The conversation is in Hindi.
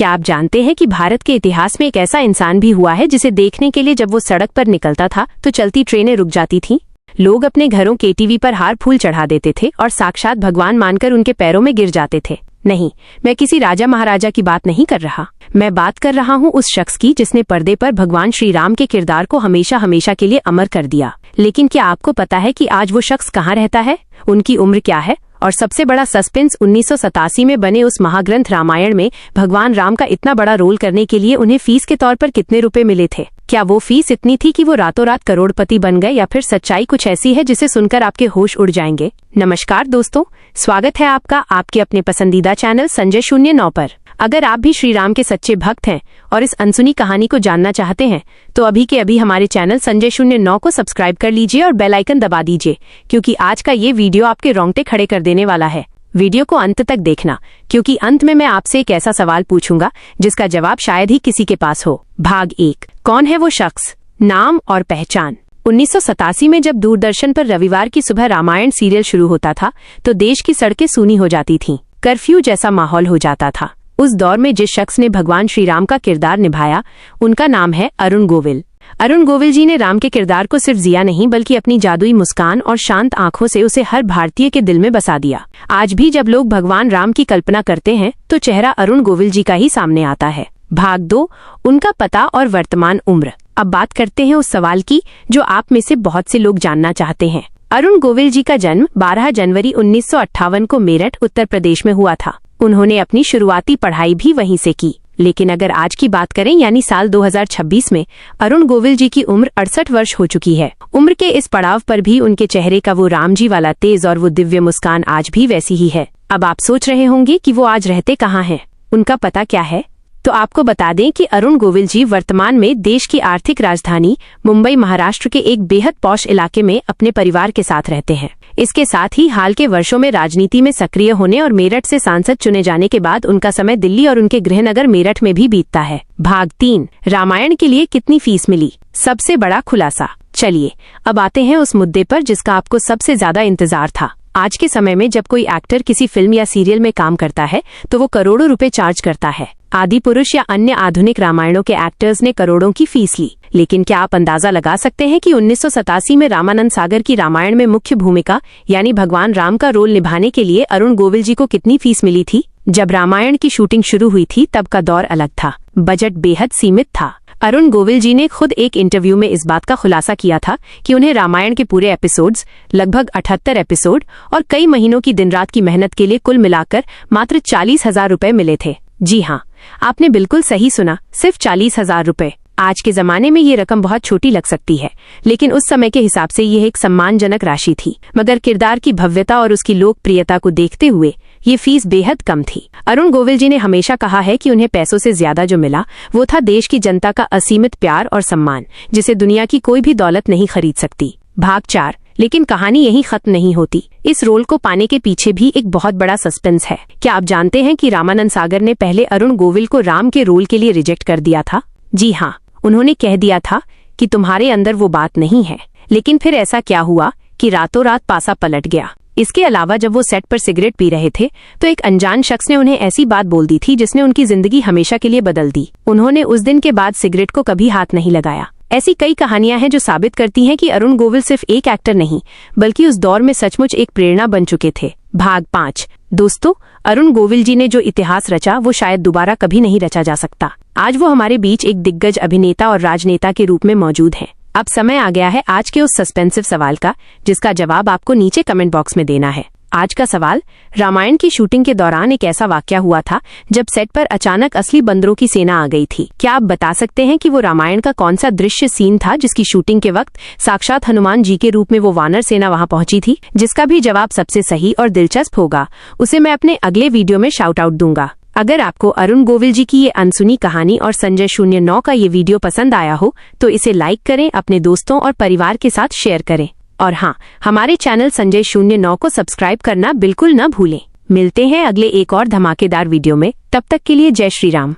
क्या आप जानते हैं कि भारत के इतिहास में एक ऐसा इंसान भी हुआ है जिसे देखने के लिए जब वो सड़क पर निकलता था तो चलती ट्रेनें रुक जाती थीं? लोग अपने घरों के टीवी पर हार फूल चढ़ा देते थे और साक्षात भगवान मानकर उनके पैरों में गिर जाते थे। नहीं, मैं किसी राजा महाराजा की बात नहीं कर रहा। मैं बात कर रहा हूँ उस शख्स की जिसने पर्दे पर भगवान श्री राम के किरदार को हमेशा हमेशा के लिए अमर कर दिया। लेकिन क्या आपको पता है कि आज वो शख्स कहाँ रहता है, उनकी उम्र क्या है, और सबसे बड़ा सस्पेंस 1987 में बने उस महाग्रंथ रामायण में भगवान राम का इतना बड़ा रोल करने के लिए उन्हें फीस के तौर पर कितने रुपए मिले थे? क्या वो फीस इतनी थी कि वो रातों रात करोड़पति बन गए, या फिर सच्चाई कुछ ऐसी है जिसे सुनकर आपके होश उड़ जाएंगे? नमस्कार दोस्तों, स्वागत है आपका आपके अपने पसंदीदा चैनल संजय 09 पर। अगर आप भी श्री राम के सच्चे भक्त हैं और इस अनसुनी कहानी को जानना चाहते हैं तो अभी के अभी हमारे चैनल संजय 09 को सब्सक्राइब कर लीजिए और बेल आइकन दबा दीजिए, क्योंकि आज का ये वीडियो आपके रोंगटे खड़े कर देने वाला है। वीडियो को अंत तक देखना, क्योंकि अंत में मैं आपसे एक ऐसा सवाल पूछूंगा जिसका जवाब शायद ही किसी के पास हो। भाग 1, कौन है वो शख्स? नाम और पहचान। 1987 में जब दूरदर्शन पर रविवार की सुबह रामायण सीरियल शुरू होता था तो देश की सड़कें सूनी हो जाती थीं, कर्फ्यू जैसा माहौल हो जाता था। उस दौर में जिस शख्स ने भगवान श्री राम का किरदार निभाया उनका नाम है अरुण गोविल। अरुण गोविल जी ने राम के किरदार को सिर्फ जिया नहीं बल्कि अपनी जादुई मुस्कान और शांत आंखों से उसे हर भारतीय के दिल में बसा दिया। आज भी जब लोग भगवान राम की कल्पना करते हैं तो चेहरा अरुण गोविल जी का ही सामने आता है। भाग 2, उनका पता और वर्तमान उम्र। अब बात करते हैं उस सवाल की जो आप में से बहुत से लोग जानना चाहते हैं। अरुण गोविल जी का जन्म 12 जनवरी 1958 को मेरठ, उत्तर प्रदेश में हुआ था। उन्होंने अपनी शुरुआती पढ़ाई भी वहीं से की। लेकिन अगर आज की बात करें यानी साल 2026 में अरुण गोविल जी की उम्र 68 वर्ष हो चुकी है। उम्र के इस पड़ाव पर भी उनके चेहरे का वो राम जी वाला तेज और वो दिव्य मुस्कान आज भी वैसी ही है। अब आप सोच रहे होंगे कि वो आज रहते कहाँ हैं, उनका पता क्या है? तो आपको बता दें कि अरुण गोविल जी वर्तमान में देश की आर्थिक राजधानी मुंबई, महाराष्ट्र के एक बेहद पॉश इलाके में अपने परिवार के साथ रहते हैं। इसके साथ ही हाल के वर्षों में राजनीति में सक्रिय होने और मेरठ से सांसद चुने जाने के बाद उनका समय दिल्ली और उनके गृहनगर मेरठ में भी बीतता है। भाग 3, रामायण के लिए कितनी फीस मिली? सबसे बड़ा खुलासा। चलिए अब आते हैं उस मुद्दे पर जिसका आपको सबसे ज्यादा इंतजार था। आज के समय में जब कोई एक्टर किसी फिल्म या सीरियल में काम करता है तो वो करोड़ों रुपए चार्ज करता है। आदि पुरुष या अन्य आधुनिक रामायणों के एक्टर्स ने करोड़ों की फीस ली। लेकिन क्या आप अंदाजा लगा सकते हैं कि 1987 में रामानंद सागर की रामायण में मुख्य भूमिका यानी भगवान राम का रोल निभाने के लिए अरुण गोविल जी को कितनी फीस मिली थी? जब रामायण की शूटिंग शुरू हुई थी तब का दौर अलग था, बजट बेहद सीमित था। अरुण गोविल जी ने खुद एक इंटरव्यू में इस बात का खुलासा किया था कि उन्हें रामायण के पूरे एपिसोड्स, लगभग 78 एपिसोड और कई महीनों की दिन रात की मेहनत के लिए कुल मिलाकर मात्र 40,000 रुपए मिले थे। जी हाँ, आपने बिल्कुल सही सुना, सिर्फ 40,000 रुपए। आज के जमाने में ये रकम बहुत छोटी लग सकती है, लेकिन उस समय के हिसाब से यह एक सम्मानजनक राशि थी। मगर किरदार की भव्यता और उसकी लोकप्रियता को देखते हुए ये फीस बेहद कम थी। अरुण गोविल जी ने हमेशा कहा है कि उन्हें पैसों से ज्यादा जो मिला वो था देश की जनता का असीमित प्यार और सम्मान, जिसे दुनिया की कोई भी दौलत नहीं खरीद सकती। भाग 4, लेकिन कहानी यहीं खत्म नहीं होती। इस रोल को पाने के पीछे भी एक बहुत बड़ा सस्पेंस है। क्या आप जानते हैं कि रामानंद सागर ने पहले अरुण गोविल को राम के रोल के लिए रिजेक्ट कर दिया था? जी हाँ, उन्होंने कह दिया था कि तुम्हारे अंदर वो बात नहीं है। लेकिन फिर ऐसा क्या हुआ कि रातों रात पासा पलट गया। इसके अलावा जब वो सेट पर सिगरेट पी रहे थे तो एक अनजान शख्स ने उन्हें ऐसी बात बोल दी थी जिसने उनकी जिंदगी हमेशा के लिए बदल दी। उन्होंने उस दिन के बाद सिगरेट को कभी हाथ नहीं लगाया। ऐसी कई कहानियां हैं जो साबित करती हैं कि अरुण गोविल सिर्फ एक एक्टर नहीं बल्कि उस दौर में सचमुच एक प्रेरणा बन चुके थे। भाग 5, दोस्तों, अरुण गोविल जी ने जो इतिहास रचा वो शायद दोबारा कभी नहीं रचा जा सकता। आज वो हमारे बीच एक दिग्गज अभिनेता और राजनेता के रूप में मौजूद हैं। अब समय आ गया है आज के उस सस्पेंसिव सवाल का जिसका जवाब आपको नीचे कमेंट बॉक्स में देना है। आज का सवाल, रामायण की शूटिंग के दौरान एक ऐसा वाकया हुआ था जब सेट पर अचानक असली बंदरों की सेना आ गई थी। क्या आप बता सकते हैं कि वो रामायण का कौन सा दृश्य सीन था जिसकी शूटिंग के वक्त साक्षात हनुमान जी के रूप में वो वानर सेना वहां पहुंची थी? जिसका भी जवाब सबसे सही और दिलचस्प होगा उसे मैं अपने अगले वीडियो में शाउट आउट दूंगा। अगर आपको अरुण गोविल जी की ये अनसुनी कहानी और संजय 09 का ये वीडियो पसंद आया हो तो इसे लाइक करें, अपने दोस्तों और परिवार के साथ शेयर करें। और हाँ, हमारे चैनल संजय 09 को सब्सक्राइब करना बिल्कुल न भूलें। मिलते हैं अगले एक और धमाकेदार वीडियो में, तब तक के लिए जय श्री राम।